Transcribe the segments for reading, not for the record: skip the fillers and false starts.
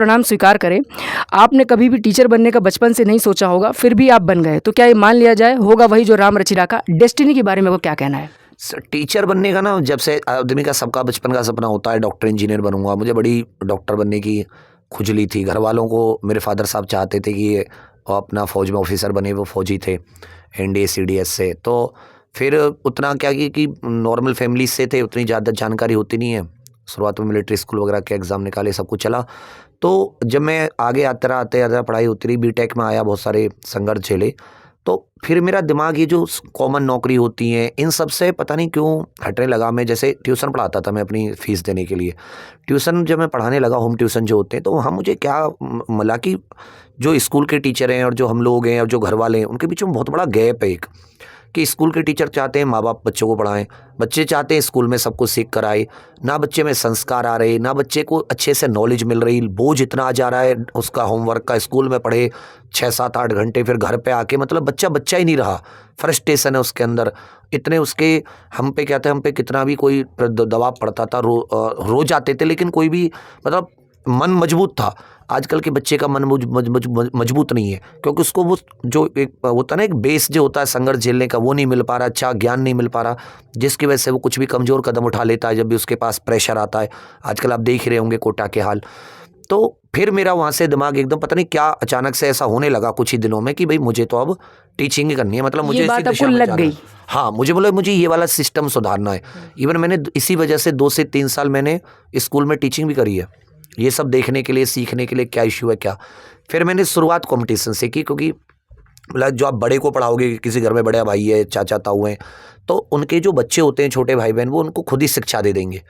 प्रणाम स्वीकार करें, आपने कभी भी टीचर बनने का बचपन से नहीं सोचा होगा, फिर भी आप बन गए, तो क्या ये मान लिया जाए होगा वही जो राम रचि राखा? डेस्टिनी के बारे में वो क्या कहना है? टीचर बनने का ना, जब से आदमी का सबका बचपन का सपना होता है डॉक्टर इंजीनियर बनूंगा। मुझे बड़ी डॉक्टर बनने की खुजली थी। घर वालों को, मेरे फादर साहब चाहते थे कि ये वो अपना फ़ौज में ऑफिसर बने, वो फ़ौजी थे एनडीए सीडीएस से। तो फिर उतना क्या कि नॉर्मल फैमिली से थे, उतनी ज़्यादा जानकारी होती नहीं है। शुरुआत में मिलिट्री स्कूल वगैरह के एग्ज़ाम निकाले, सब कुछ चला। तो जब मैं आगे आते आते पढ़ाई होती रही, बीटेक में आया, बहुत सारे संघर्ष झेले। तो फिर मेरा दिमाग ये जो कॉमन नौकरी होती है इन सब से पता नहीं क्यों हटने लगा। मैं जैसे ट्यूशन पढ़ाता था मैं अपनी फ़ीस देने के लिए। ट्यूशन जब मैं पढ़ाने लगा, होम ट्यूशन जो होते हैं, तो वहाँ मुझे क्या मिला कि जो स्कूल के टीचर हैं और जो हम लोग हैं और जो घर वाले हैं, उनके बीच में बहुत बड़ा गैप है एक। कि स्कूल के टीचर चाहते हैं माँ बाप बच्चों को पढ़ाएं, बच्चे चाहते हैं स्कूल में सब कुछ सीख कर आए, ना बच्चे में संस्कार आ रहे, ना बच्चे को अच्छे से नॉलेज मिल रही। बोझ इतना आ जा रहा है उसका होमवर्क का, स्कूल में पढ़े 6 7 8 घंटे, फिर घर पे आके मतलब बच्चा बच्चा ही नहीं रहा। फ्रस्ट्रेशन है उसके अंदर इतने। उसके हम पे क्या था, हम पे कितना भी कोई दबाव पड़ता था, रो जाते थे, लेकिन कोई भी मतलब मन मजबूत था। आजकल के बच्चे का मन मजबूत नहीं है, क्योंकि उसको वो जो एक होता है ना, एक बेस जो होता है संघर्ष झेलने का, वो नहीं मिल पा रहा, अच्छा ज्ञान नहीं मिल पा रहा, जिसकी वजह से वो कुछ भी कमज़ोर कदम उठा लेता है जब भी उसके पास प्रेशर आता है। आजकल आप देख ही रहे होंगे कोटा के हाल। तो फिर मेरा वहाँ से दिमाग एकदम पता नहीं क्या अचानक से ऐसा होने लगा कुछ ही दिनों में कि भाई मुझे तो अब टीचिंग ही करनी है, मतलब मुझे ये इसी बात आपको दिशा में लग जाना है। गई? हाँ, मुझे बोला मुझे ये वाला सिस्टम सुधारना है। इवन मैंने इसी वजह से 2 से 3 साल मैंने स्कूल में टीचिंग भी करी है, ये सब देखने के लिए, सीखने के लिए क्या इशू है क्या। फिर मैंने शुरुआत कंपटीशन से की, क्योंकि मतलब जो आप बड़े को पढ़ाओगे, किसी घर में बड़ा भाई है, चाचा ताऊ हैं, तो उनके जो बच्चे होते हैं, छोटे भाई बहन, वो उनको खुद ही शिक्षा दे देंगे।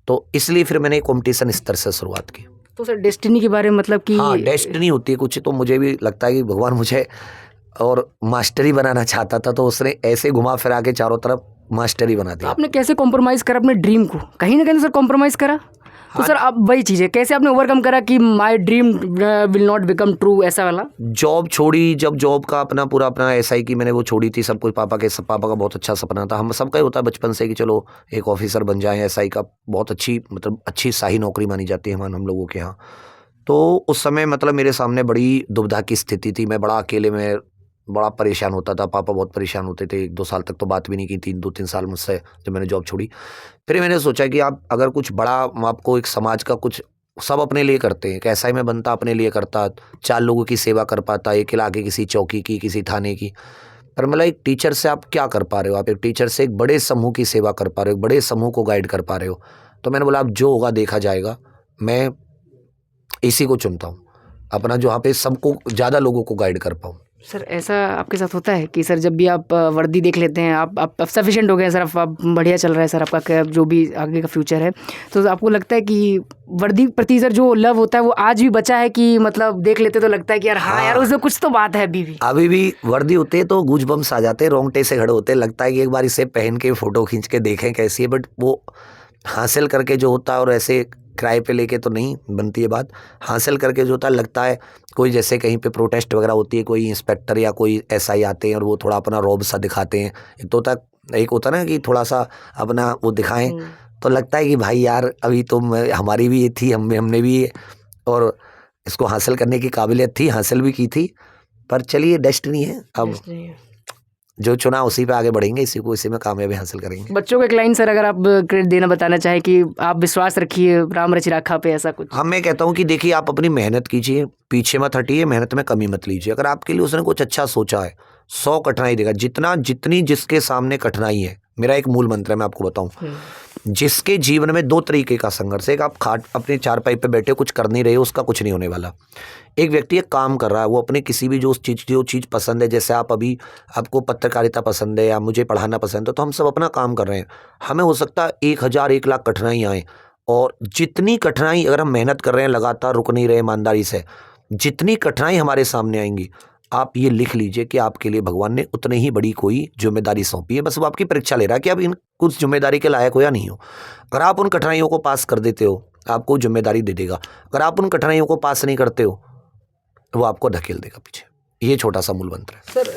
तो इसलिए फिर मैंने कंपटीशन स्तर से शुरुआत की। तो सर डेस्टिनी के बारे में मतलब कि हाँ, डेस्टिनी होती है कुछ, तो मुझे भी लगता है कि भगवान मुझे और मास्टर ही बनाना चाहता था, तो उसने ऐसे घुमा फिरा के चारों तरफ मास्टर ही बना तो दिया। आपने कैसे कॉम्प्रोमाइज़ करा अपने ड्रीम को? कहीं ना कहीं सर कॉम्प्रोमाइज़ करा? तो हाँ, सर आप वही चीज़ है, कैसे आपने ओवरकम करा कि my dream will not become true, ऐसा वाला? जॉब छोड़ी, जब जॉब का अपना एसआई की मैंने वो छोड़ी थी, सब कुछ पापा का बहुत अच्छा सपना था, हम सबका ही होता है बचपन से कि चलो एक ऑफिसर बन जाएं। एसआई का बहुत अच्छी, मतलब अच्छी शाही नौकरी मानी जाती है हम लोगों के यहाँ। तो उस समय मतलब मेरे सामने बड़ी दुविधा की स्थिति थी, मैं बड़ा अकेले में बड़ा परेशान होता था। पापा बहुत परेशान होते थे, 1 2 साल तक तो बात भी नहीं की थी, 2 3 साल मुझसे, जब मैंने जॉब छोड़ी। फिर मैंने सोचा कि आप अगर कुछ बड़ा, आपको एक समाज का कुछ, सब अपने लिए करते हैं, कैसा ही मैं बनता अपने लिए करता, 4 लोगों की सेवा कर पाता, एक इलाके किसी चौकी की, किसी थाने की। पर मतलब एक टीचर से आप क्या कर पा रहे हो? आप एक टीचर से एक बड़े समूह की सेवा कर पा रहे हो, एक बड़े समूह को गाइड कर पा रहे हो। तो मैंने बोला अब जो होगा देखा जाएगा, मैं इसी को चुनता हूँ अपना, जो यहाँ पे सबको, ज़्यादा लोगों को गाइड कर पाऊँ। सर ऐसा आपके साथ होता है कि सर जब भी आप वर्दी देख लेते हैं, आप सफिशिएंट हो गए सर, आप बढ़िया चल रहा है सर आपका, जो भी आगे का फ्यूचर है, तो आपको लगता है कि वर्दी प्रति सर जो लव होता है वो आज भी बचा है कि मतलब देख लेते तो लगता है कि यार हाँ यार उसमें कुछ तो बात है अभी भी? अभी भी वर्दी होते हैं तो गूज बम्स आ जाते हैं, रोंगटे से खड़े होते हैं, लगता है कि एक बार इसे पहन के फोटो खींच के देखें कैसी है। बट वो हासिल करके जो होता है, और ऐसे किराए पे लेके तो नहीं बनती है बात, हासिल करके जो होता है लगता है कोई, जैसे कहीं पे प्रोटेस्ट वगैरह होती है, कोई इंस्पेक्टर या कोई एसआई आते हैं और वो थोड़ा अपना रौब सा दिखाते हैं। एक होता है ना कि थोड़ा सा अपना वो दिखाएं, तो लगता है कि भाई यार अभी तो हमारी भी ये थी, हमने भी और इसको हासिल करने की काबिलियत थी, हासिल भी की थी। पर चलिए डेस्टिनी है, अब जो चुना उसी पे आगे बढ़ेंगे, इसी में कामयाबी हासिल करेंगे। बच्चों को एक लाइन सर अगर आप क्रेडिट देना बताना चाहें कि आप विश्वास रखिए राम रचि राखा पे, ऐसा कुछ? हाँ, मैं कहता हूँ कि देखिए आप अपनी मेहनत कीजिए, पीछे मत हटिए, मेहनत में कमी मत लीजिए। अगर आपके लिए उसने कुछ अच्छा सोचा है, 100 कठिनाई देगा। जितनी जिसके सामने कठिनाई है, मेरा एक मूल मंत्र है, मैं आपको बताऊं, जिसके जीवन में 2 तरीके का संघर्ष है। एक, आप खाट अपने चारपाई पे बैठे कुछ कर नहीं रहे हो, उसका कुछ नहीं होने वाला। एक व्यक्ति एक काम कर रहा है, वो अपने किसी भी जो चीज़ पसंद है, जैसे आप अभी, आपको पत्रकारिता पसंद है या मुझे पढ़ाना पसंद है, तो हम सब अपना काम कर रहे हैं। हमें हो सकता है 1000 1 लाख कठिनाई आए, और जितनी कठिनाई, अगर हम मेहनत कर रहे हैं, लगातार रुक नहीं रहे ईमानदारी से, जितनी कठिनाई हमारे सामने आएंगी, आप ये लिख लीजिए कि आपके लिए भगवान ने उतनी ही बड़ी कोई जिम्मेदारी सौंपी है। बस वो आपकी परीक्षा ले रहा है कि आप इन कुछ जिम्मेदारी के लायक हो या नहीं हो। अगर आप उन कठिनाइयों को पास कर देते हो, आपको जिम्मेदारी दे देगा। अगर आप उन कठिनाइयों को पास नहीं करते हो, वो आपको धकेल देगा पीछे। ये छोटा सा मूल मंत्र है। सर